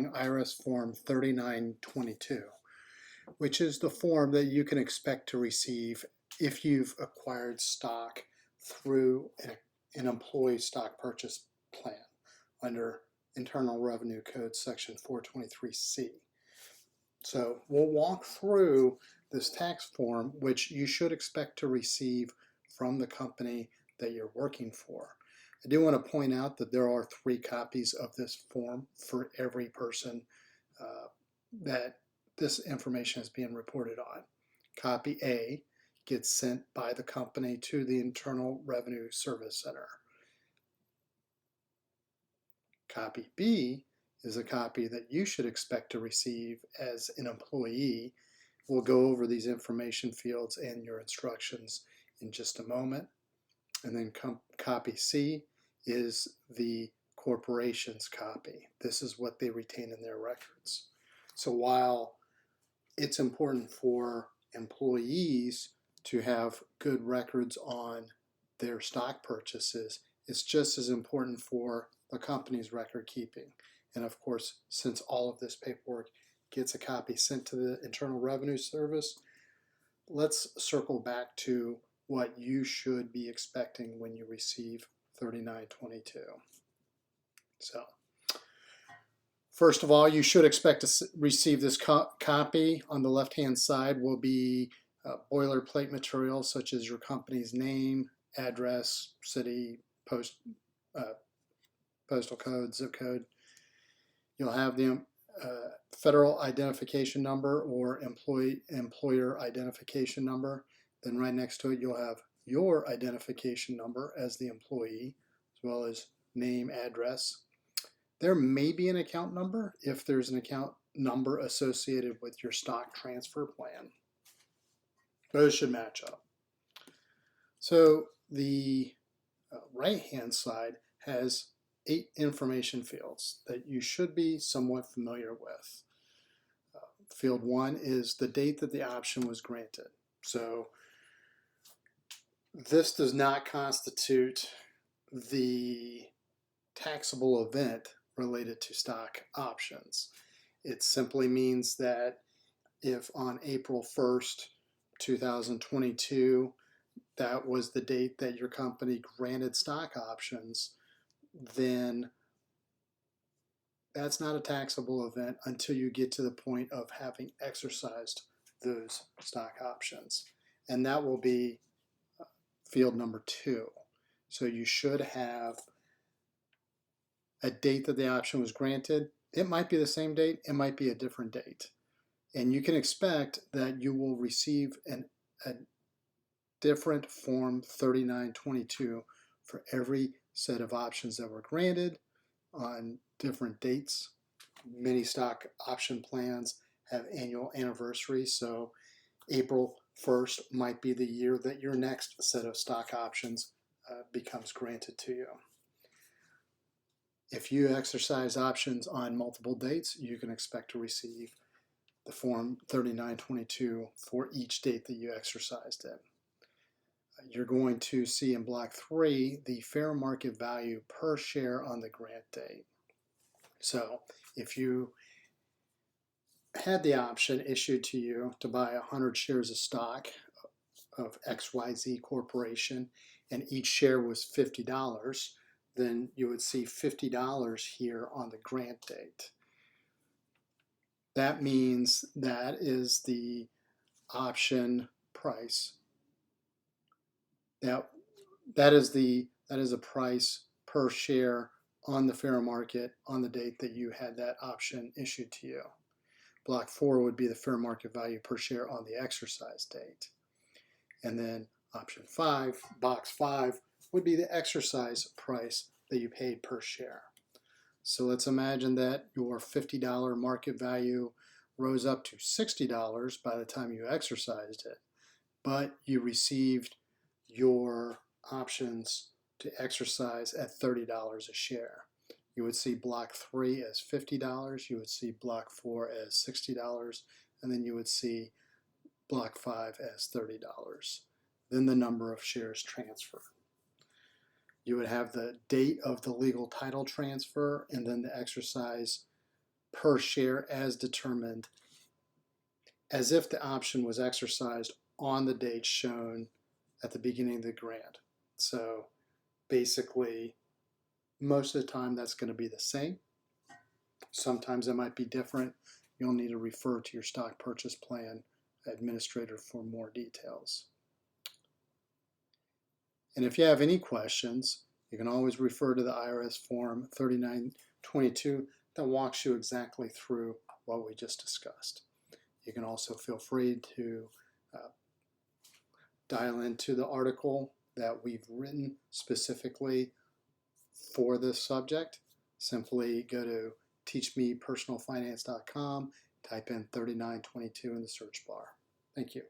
filing IRS Form 3922, which is the form that you can expect to receive if you've acquired stock through an employee stock purchase plan under Internal Revenue Code Section 423C. So we'll walk through this tax form, which you should expect to receive from the company that you're working for. I do want to point out that there are 3 copies of this form for every person that this information is being reported on. Copy A gets sent by the company to the Internal Revenue Service Center. Copy B is a copy that you should expect to receive as an employee. We'll go over these information fields and your instructions in just a moment. And then copy C is the corporation's copy. This is what they retain in their records. So while it's important for employees to have good records on their stock purchases, it's just as important for the company's record keeping. And of course, since all of this paperwork gets a copy sent to the Internal Revenue Service, let's circle back to what you should be expecting when you receive 3922. So, first of all, you should expect to receive this copy. On the left-hand side will be boilerplate material such as your company's name, address, city, postal code, zip code. You'll have the federal identification number or employer identification number. Then right next to it, you'll have your identification number as the employee, as well as name, address. There may be an account number if there's an account number associated with your stock transfer plan. Those should match up. So the right-hand side has 8 information fields that you should be somewhat familiar with. Field 1 is the date that the option was granted. So this does not constitute the taxable event related to stock options. It simply means that if on April 1st, 2022, that was the date that your company granted stock options, then that's not a taxable event until you get to the point of having exercised those stock options. And that will be field number 2. So you should have a date that the option was granted. It might be the same date, it might be a different date. And you can expect that you will receive a different Form 3922 for every set of options that were granted on different dates. Many stock option plans have annual anniversaries, so April 1st might be the year that your next set of stock options becomes granted to you. If you exercise options on multiple dates, you can expect to receive the Form 3922 for each date that you exercised it. You're going to see in block 3 the fair market value per share on the grant date. So if you had the option issued to you to buy 100 shares of stock of XYZ Corporation and each share was $50, then you would see $50 here on the grant date. That means that is the option price. That is a price per share on the fair market on the date that you had that option issued to you. Block 4 would be the fair market value per share on the exercise date. And then option 5, box 5, would be the exercise price that you paid per share. So let's imagine that your $50 market value rose up to $60 by the time you exercised it, but you received your options to exercise at $30 a share. You would see block 3 as $50, you would see block 4 as $60, and then you would see block 5 as $30. Then the number of shares transferred. You would have the date of the legal title transfer and then the exercise per share as determined, as if the option was exercised on the date shown at the beginning of the grant. So basically, most of the time that's going to be the same. Sometimes it might be different. You'll need to refer to your stock purchase plan administrator for more details. And if you have any questions, you can always refer to the IRS Form 3922 that walks you exactly through what we just discussed. You can also feel free to dial into the article that we've written specifically for this subject. Simply go to teachmepersonalfinance.com, type in 3922 in the search bar. Thank you.